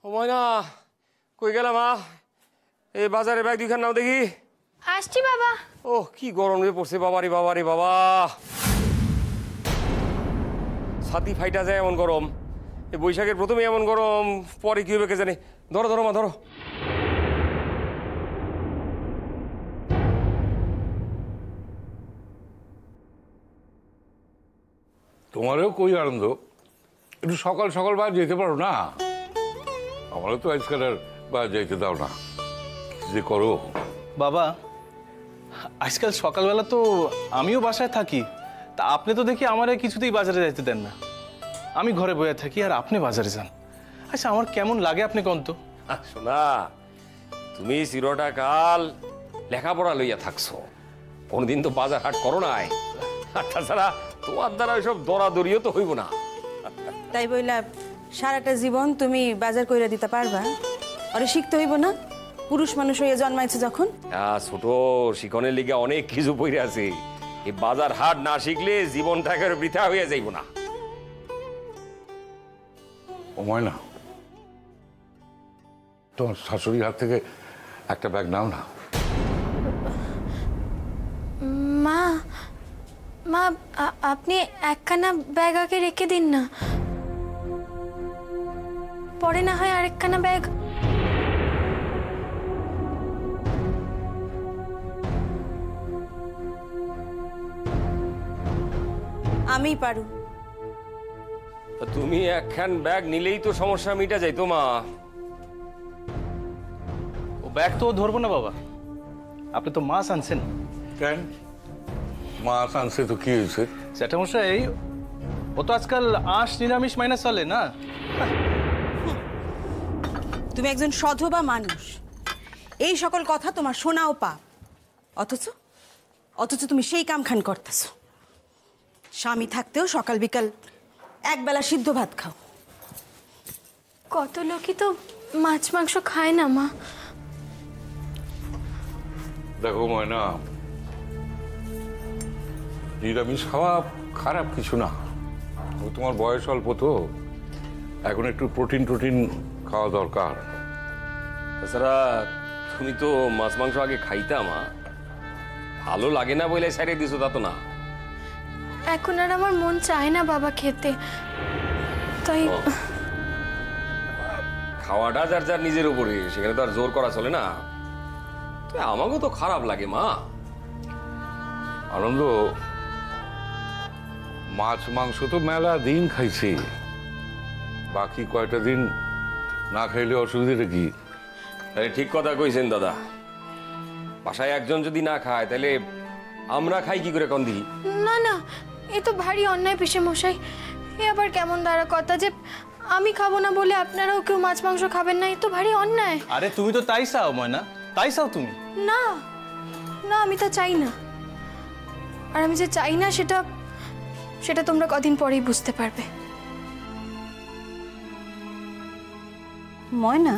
ও ময়না, কই গেলাম মা? এই বাজারে ব্যাগ দুইখান নাও দেখি। আসছি বাবা। ও কি গরম রে পড়ছে বাবা রে বাবা রে বাবা, ছাতি ফাইটা যায় এমন গরম। এই বৈশাখের প্রথমে এমন গরম, পরে কি হবে কে জানে। ধরো ধরো মা ধরো। তোমারও কই আনন্দ, একটু সকাল সকাল বা যেতে পারো না? আমারও তো আজকাল আর বা যেতে দাও না, যে করো। বাবা, আজকাল সকালবেলা তো আমিও বাসায় থাকি, তা আপনি তো দেখি আমার কিছুতেই বাজারে যাইতে দেন না। আমি ঘরে বসে থাকি আর আপনি বাজারে যান। আচ্ছা, আমার কেমন লাগে আপনি কোন তো? শোনা, তুমি চিরটা কাল লেখাপড়া লইয়া থাকছো, কোনদিন তো বাজার হাট করো নাই। আর তাছাড়া তোমার দ্বারা ওইসব দরাদরিও তো হইব না। তাই বইলা সারাটা জীবন তুমি বাজার কইরা দিতে পারবা? আরে শিখতে হইব না? পুরুষ মানুষ হয়ে জন্মাইছে যখন। ছোট শিখনের লিগে অনেক কিছু পড়ে আছে। এই বাজার হাট না শিখলে জীবনটা একেবারে বৃথা হইয়া যাইব না। ও ময়না, তোমার শাশুড়ির হাত থেকে একটা ব্যাগ নাও না। মা মা আপনি একখানা ব্যাগ আগে রেখে দিন না, পরে না হয় আরেকখানা ব্যাগ। আমিই পারু। তুমি একখান ব্যাগ নিলেই তো সমস্যা মিটা যাইতো মা। ও ব্যাগ তো ধরবো না বাবা, আপনি তো মাছ আনছেন। কেন মাছ আনছে তো কি হয়েছে? জ্যাঠামশাই, ও তো আজকাল আঁশ নিরামিষ মাইনা চলে না। তুমি একজন সধবা মানুষ, এই সকল কথা তোমার শোনাও পাপ। অথচ তুমি সেই কামখান করতেছ। স্বামী থাকতেও সকাল বিকাল একবেলা সিদ্ধ ভাত খাও। কত লোকই তো মাছ মাংস খায় না মা। দেখো ময়না, নিরামিষ খাওয়া খারাপ কিছু না। তোমার বয়স অল্প তো, এখন একটু প্রোটিন খাওয়া দরকার। তাছাড়া তুমি তো মাছ মাংস আগে খাইতা মা, ভালো লাগে না বলে সারিয়ে দিছো তা তো না। এখন আর আমার মন চায় না বাবা খেতে, তাই খাওয়াটা যার যার নিজের উপরে, সেখানে তো আর জোর করা চলে না। আমাকেও তো খারাপ লাগে মা। আনন্দ, মাছ মাংস তো মেলা দিন খাইছি, বাকি কয়টা দিন না খাইলে অসুবিধাটা কি? ঠিক কথা কইছেন দাদা। বাসায় একজন যদি না খায় তাহলে আমরা খাই কি করে কন দিই? না না, এ তো ভারী অন্যায় পিসে মশাই। এ আবার কেমন দাঁড়া কথা যে আমি খাবো না বলে আপনারাও কেউ মাছ মাংস খাবেন না, এ তো ভারী অন্যায়। আরে তুমি তো তাই চাও ময়না, তাই চাও তুমি। না না, আমি তা চাই না। আর আমি যে চাই না সেটা তোমরা কদিন পরেই বুঝতে পারবে। ময়না,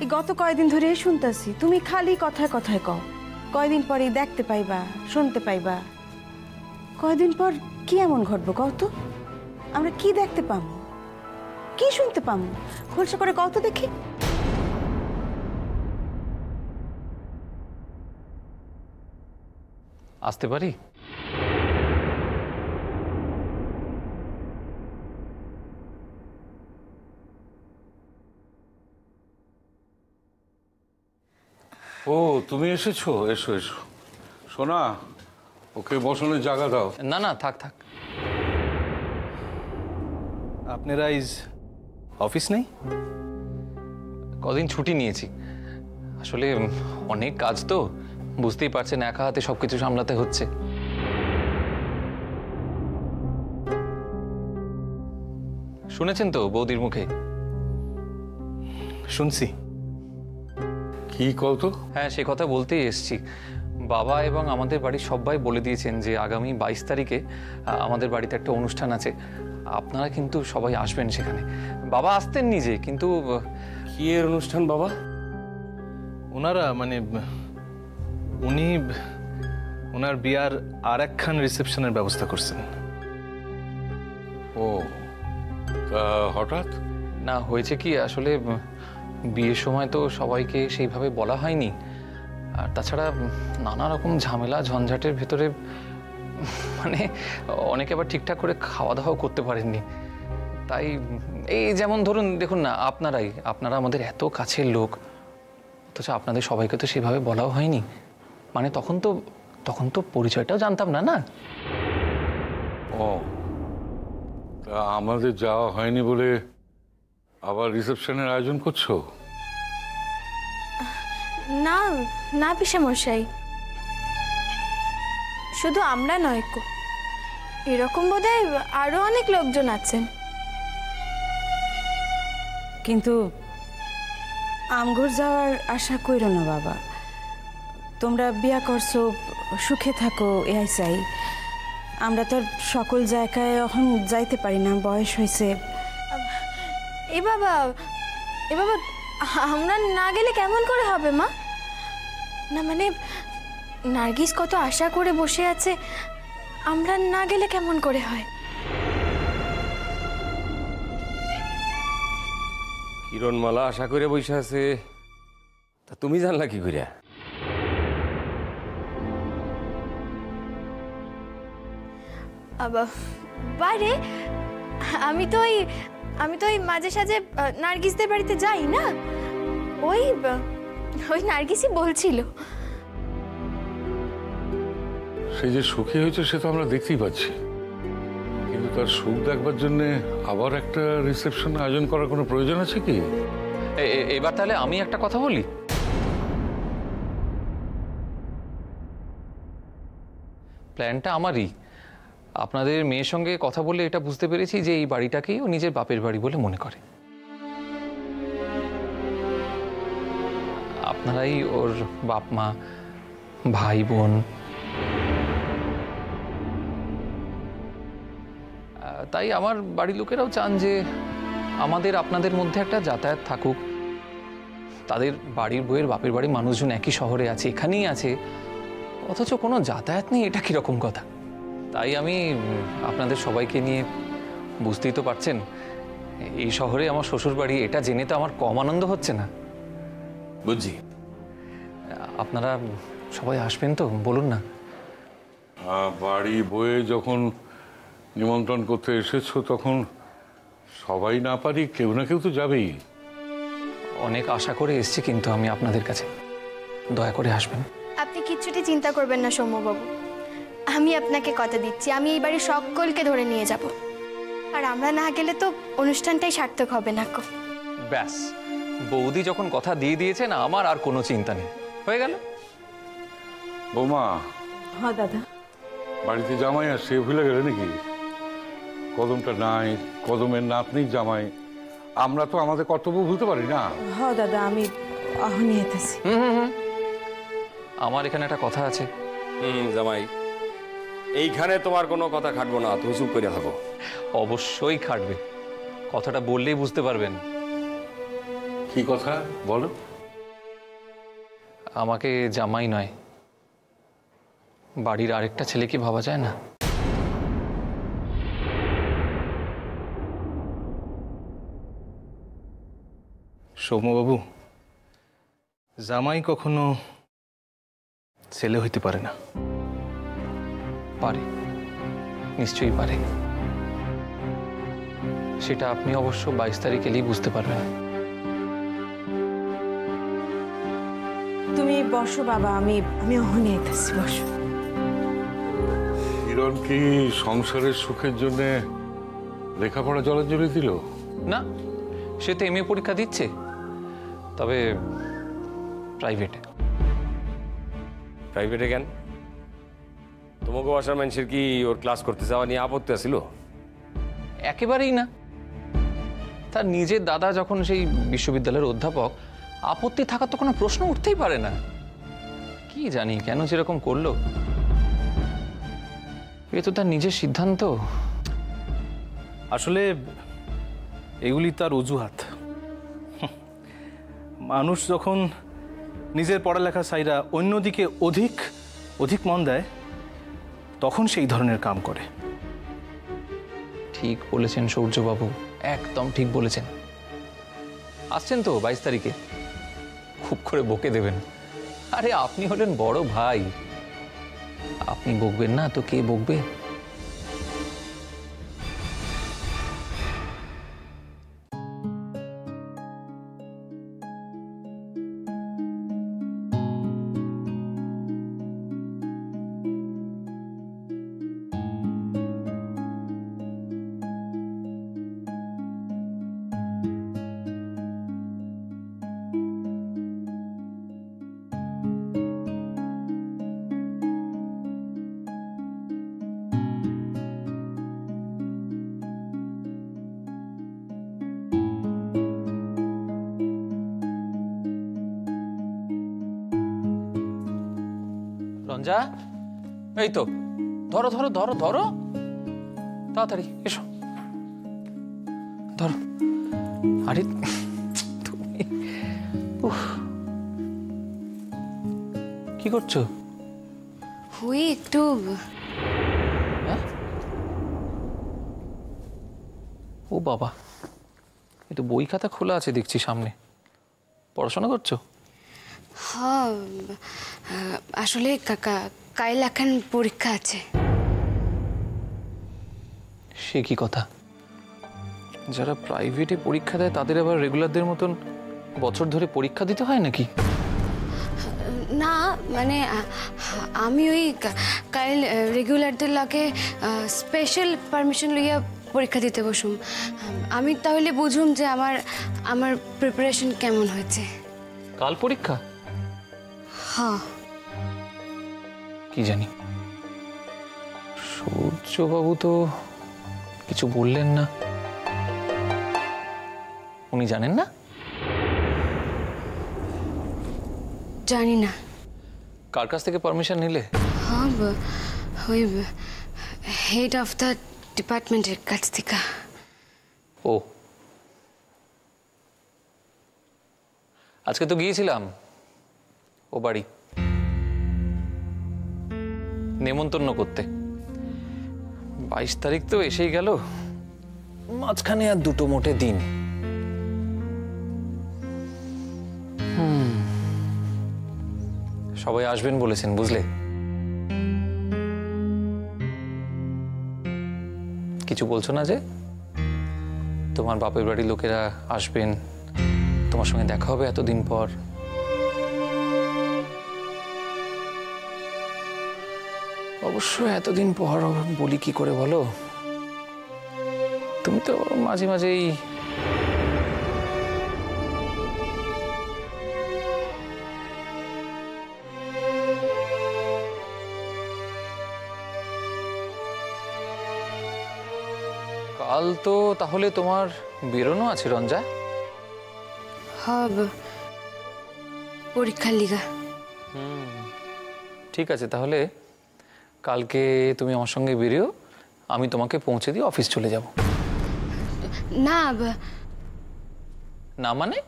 এই গত কয়দিন ধরে শুনতাছি তুমি খালি কথায় কথায় কও, কয়দিন পরে দেখতে পাইবা, শুনতে পাইবা। কয়দিন পর কি এমন ঘটবো কও তো? আমরা কি দেখতে পাম, কি শুনতে পাম? খোলসা করে কও তো দেখি। আসতে পারি? ও তুমি এসেছো, এসো এসো। সোনা, ওকে বসানোর জায়গা দাও। না না, থাক থাক। আপনারা আজ অফিস নেই? কদিন ছুটি নিয়েছি, আসলে অনেক কাজ তো, বুঝতেই পারছেন, একা হাতে সবকিছু সামলাতে হচ্ছে। শুনেছেন তো বৌদির মুখে? শুনছি। কি কত? হ্যাঁ, সে কথা বলতেই এসছি। বাবা এবং আমাদের বাড়ির সবাই বলে দিয়েছেন যে আগামী 22 তারিখে আমাদের বাড়িতে একটা অনুষ্ঠান আছে, আপনারা কিন্তু সবাই আসবেন সেখানে। বাবা আসতেন নিজে, কিন্তু কি এর অনুষ্ঠান বাবা? ওনারা মানে উনি ওনার বিয়ার আর একখান রিসেপশনের ব্যবস্থা করছেন। ও তা হঠাৎ? না, হয়েছে কি আসলে বিয়ের সময় তো সবাইকে সেইভাবে বলা হয়নি। আর তাছাড়া নানা রকম ঝামেলা ঝঞ্ঝাটের ভেতরে মানে অনেকে আবার ঠিকঠাক করে খাওয়া দাওয়াও করতে পারেননি। তাই এই যেমন ধরুন দেখুন না, আপনারা আমাদের এত কাছের লোক, অথচ আপনাদের সবাইকে তো সেভাবে বলাও হয়নি। মানে তখন তো পরিচয়টাও জানতাম না। না ও, তা আমাদের যাওয়া হয়নি বলে আবার রিসেপশনের আয়োজন করছো? না না পিসেমশাই, শুধু আমরা নয় কো, এরকম বোধহয় আরো অনেক লোকজন আছেন। কিন্তু আমঘর যাওয়ার আশা কইরো না বাবা। তোমরা বিয়া করছো, সুখে থাকো, এয়াই চাই। আমরা তো আর সকল জায়গায় এখন যাইতে পারি না, বয়স হয়েছে। এ বাবা আমরা না গেলে কেমন করে হবে মা? না মানে নার্গিস কত আশা করে বসে আছে, আমরা না গেলে কেমন করে হয়? কিরণমালা আশা করে বসে আছে, তা তুমি জানলা কি করিয়া? বারে আমি তো ওই মাঝে সাঝে নার্গিসদের বাড়িতে যাই না, ওই নার্গিসই বলছিল। সে যে সুখী হয়েছে সে তো আমরা দেখতেই পাচ্ছি, কিন্তু তার সুখ দেখবার জন্য আবার একটা রিসেপশন আয়োজন করার কোনো প্রয়োজন আছে কি? এবার তাহলে আমি একটা কথা বলি। প্ল্যানটা আমারই। আপনাদের মেয়ের সঙ্গে কথা বলে এটা বুঝতে পেরেছি যে এই বাড়িটাকেই ও নিজের বাপের বাড়ি বলে মনে করে। আপনারাই ওর বাপ মা, ভাই বোন। তাই আমার বাড়ির লোকেরাও চান যে আমাদের আপনাদের মধ্যে একটা যাতায়াত থাকুক। তাদের বাড়ির বউয়ের বাপের বাড়ির মানুষজন একই শহরে আছে, এখানেই আছে, অথচ কোনো যাতায়াত নেই। এটা কিরকম কথা? তাই আমি আপনাদের সবাইকে নিয়ে, বুঝতেই তো পারছেন, এই শহরে আমার শ্বশুর বাড়ি, এটা জেনে তো আমার কম আনন্দ হচ্ছে না। বুঝছি। আপনারা সবাই আসবেন তো, বলুন না। বাড়ি বয়ে যখন নিমন্ত্রণ করতে এসেছো তখন সবাই না পারি কেউ না কেউ তো যাবেই। অনেক আশা করে এসেছি কিন্তু আমি আপনাদের কাছে, দয়া করে আসবেন। আপনি কিচ্ছুটি চিন্তা করবেন না সৌম্যবাবু, আমি আপনাকে কথা দিচ্ছি, আমি এই বাড়ির সকলকে ধরে নিয়ে যাব। আর আমরা না গেলে তো অনুষ্ঠানটাই সার্থক হবে না কো। ব্যাস, বৌদি যখন কথা দিয়ে দিয়েছেন আমার আর কোনো চিন্তা নেই, হয়ে গেল। বৌমা, হ্যাঁ দাদা। বাড়িতে জামাই আসছে, ভুলে গেলে নাকি? কদমটা নাই, কদমের নাতনির জামাই। আমরা তো আমাদের কর্তব্য ভুলতে পারি না। হ্যাঁ দাদা, আমি অহনি আইতাছি। আমার এখানে একটা কথা আছে। জামাই, এইখানে তোমার কোনো কথা খাটবো না, তুমি চুপ করে থাকো। অবশ্যই খাটবে, কথাটা বললেই বুঝতে পারবেন। কি কথা বলো? আমাকে জামাই নয়, বাড়ির আরেকটা ছেলে কি ভাবা যায় না? সৌম্যবাবু, জামাই কখনো ছেলে হইতে পারে না। পারে, নিশ্চয়ই পারে। সেটা আপনি অবশ্য 22 তারিখ এলেই বুঝতে পারবেন। তুমি বসো বাবা, আমি অহনি আইতাছি, বসো। কিরণ কি সংসারের সুখের জন্য লেখাপড়া জলাঞ্জলি দিল? না, সে তো এমএ পরীক্ষা দিচ্ছে, তবে প্রাইভেটে। প্রাইভেটে কেন? তোমাকে বাসার মানুষের কি ওর ক্লাস করতে যাওয়া নিয়ে আপত্তি আছিল? একেবারেই না। তার নিজের দাদা যখন সেই বিশ্ববিদ্যালয়ের অধ্যাপক, আপত্তি থাকার তো কোনো প্রশ্ন উঠতেই পারে না। কি জানি কেন যেরকম করলো, এ তো তার নিজের সিদ্ধান্ত। আসলে এগুলি তার অজুহাত। মানুষ যখন নিজের পড়ালেখা সাইরা অন্যদিকে অধিক অধিক মন দেয়, তখন সেই ধরনের কাম করে। ঠিক বলেছেন সূর্যবাবু, একদম ঠিক বলেছেন। আসছেন তো 22 তারিখে, খুব করে বকে দেবেন। আরে আপনি হলেন বড় ভাই, আপনি বকবেন না তো কে বকবে? রঞ্জা, এই তো, ধরো ধরো ধরো ধরো, তাড়াতাড়ি এসো, ধরো। আরে তুমি কি করছো? ওই একটু হ্যাঁ? ও বাবা, একটু বই খাতা খোলা আছে দেখছি সামনে, পড়াশোনা করছো? হ্যাঁ, আসলে কাল এখন পরীক্ষা আছে। সে কি কথা, যারা প্রাইভেটে পরীক্ষা দেয় তাদের আবার রেগুলারদের মতন বছর ধরে পরীক্ষা দিতে হয় নাকি? না মানে আমি ওই কাল রেগুলারদের লাগে স্পেশাল পারমিশন লইয়া পরীক্ষা দিতে বসুম। আমি তাহলে বুঝুম যে আমার প্রিপারেশন কেমন হয়েছে। কাল পরীক্ষা? হ্যাঁ, কি জানি, সূর্যবাবু তো কিছু বললেন না। উনি জানেন না? জানি না। কার কাছ থেকে পারমিশন নিলে? হ্যাঁ, ওই হেড অফ দ্য ডিপার্টমেন্টের কাছ থেকে। ও, আজকে তো গিয়েছিলাম ও বাড়ি নেমন্তন্ন করতে। 22 তারিখ তো এসেই গেল, মাঝখানে আর দুটো মোটে দিন। সবাই আসবেন বলেছেন, বুঝলে? কিছু বলছো না যে? তোমার বাপের বাড়ির লোকেরা আসবেন, তোমার সঙ্গে দেখা হবে এতদিন পর। অবশ্য এতদিন পর বলি কি করে বলো, তুমি তো মাঝে মাঝেই কাল তো তাহলে তোমার বেরোনো আছে রঞ্জা? হ্যাঁ, পরীক্ষার লিগা। ঠিক আছে, তাহলে কালকে তুমি আমার সঙ্গে বেরিও, আমি তোমাকে পৌঁছে দিয়ে অফিস চলে যাব। না না মানে?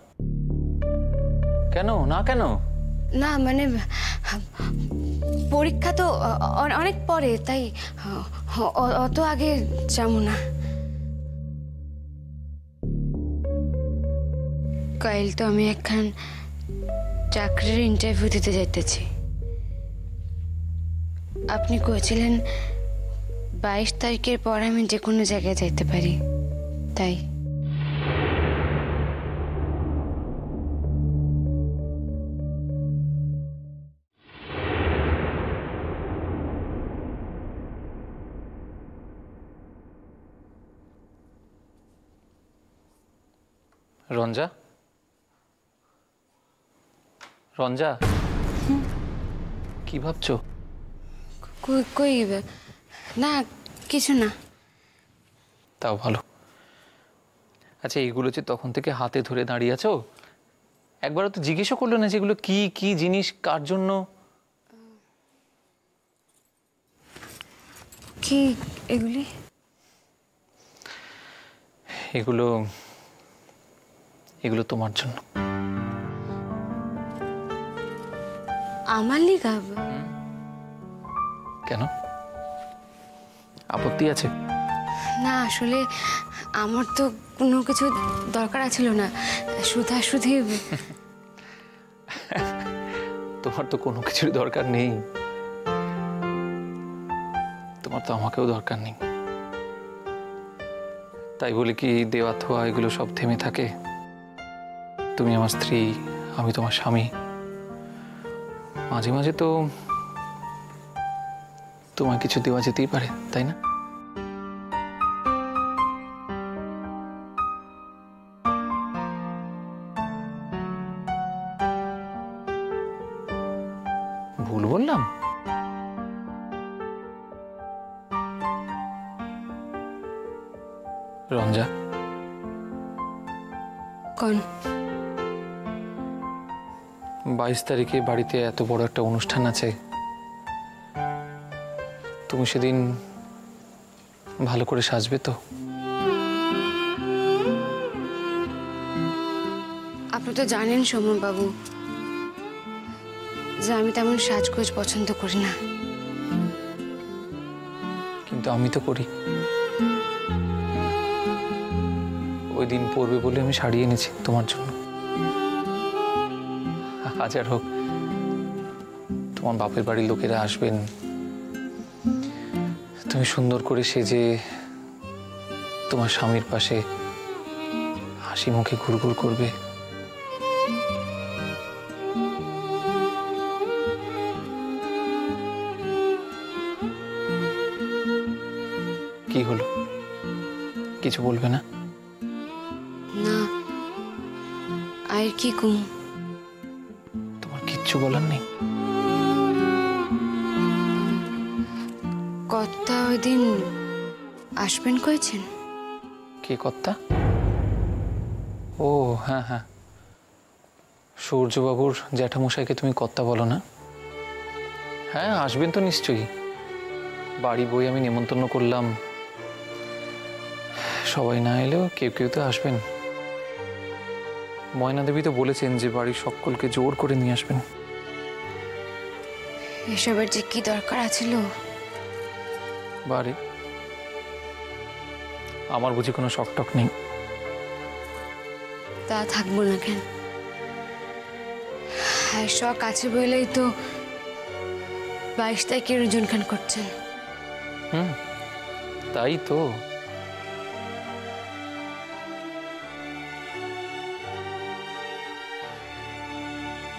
কেন না কেন? না মানে পরীক্ষা তো অনেক পরে, তাই অত আগে যাবো না। কাল তো আমি একখান চাকরির ইন্টারভিউ দিতে যাইতেছি। আপনি কইছিলেন 22 তারিখের পর আমি যে কোনো জায়গায় যাইতে পারি, তাই। রঞ্জা, রঞ্জা, কি ভাবছো? কই না, কিছু না। তাও ভালো। আচ্ছা, এইগুলো যে তখন থেকে হাতে ধরে দাঁড়িয়ে আছো, একবারও তো জিজ্ঞেসও করলো না যেগুলো কি কি জিনিস, কার জন্য? কি এগুলি? এগুলো এগুলো তোমার জন্য। আমার লিগা? কেন, আপত্তি আছে? না, আসলে আমার তো কোনো কিছু দরকার ছিল না। সুধাসুধি তোমার তো কোনো কিছুর দরকার নেই, তোমার তো আমাকেও দরকার নেই। তাই বলে কি দেওয়া থোয়া এগুলো সব থেমে থাকে? তুমি আমার স্ত্রী, আমি তোমার স্বামী। মাঝে মাঝে তো তোমায় কিছু দেওয়া যেতেই পারে, তাই না? ভুল বললাম? রঞ্জা, কোন 22 তারিখে বাড়িতে এত বড় একটা অনুষ্ঠান আছে, তুমি সেদিন ভালো করে সাজবে তো? আপনি তো জানেন সৌম্যবাবু যে আমি তেমন সাজগোজ পছন্দ করি না। কিন্তু আমি তো করি। ওই দিন পরবে বলে আমি শাড়ি এনেছি তোমার জন্য। হাজার হোক, তোমার বাপের বাড়ির লোকেরা আসবেন, তুমি সুন্দর করে সেজে তোমার স্বামীর পাশে হাসি মুখে ঘুরঘুর করবে। কি হলো, কিছু বলবে না? না, আর কি কম? তোমার কিচ্ছু বলার নেই? কর্তা ওই দিন আসবেন কয়েছেন? কে কর্তা? ও হ্যাঁ হ্যাঁ, সূর্যবাবুর জ্যাঠামশাইকে তুমি কর্তা বলো না? হ্যাঁ, আসবেন তো নিশ্চয়ই। বাড়ি বই আমি নেমন্তন্ন করলাম, সবাই না এলেও কেউ কেউ তো আসবেন। ময়না দেবী তো বলেছেন যে বাড়ির সকলকে জোর করে নিয়ে আসবেন। এসবের যে কি দরকার আছিল? বাড়ি আমার বুঝি কোনো শখ টক নেই? তা থাকবো না কেন? হ্যাঁ, শখ আছে বলেই তো 22 তারিখের ওজন খান করছেন। তাই তো।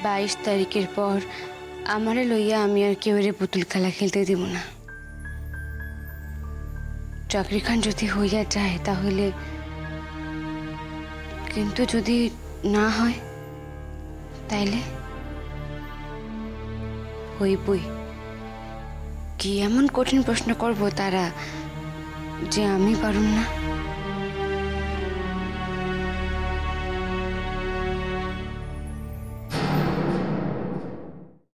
বাইশ তারিখের পর আমারে লইয়া আমি আর কেউ পুতুল খেলা খেলতে দিব না। চাকরি খান যদি হইয়া যায় তাহলে, কিন্তু যদি না হয় তাইলে হইবই। কি এমন কঠিন প্রশ্ন করব তারা যে আমি পারুম না?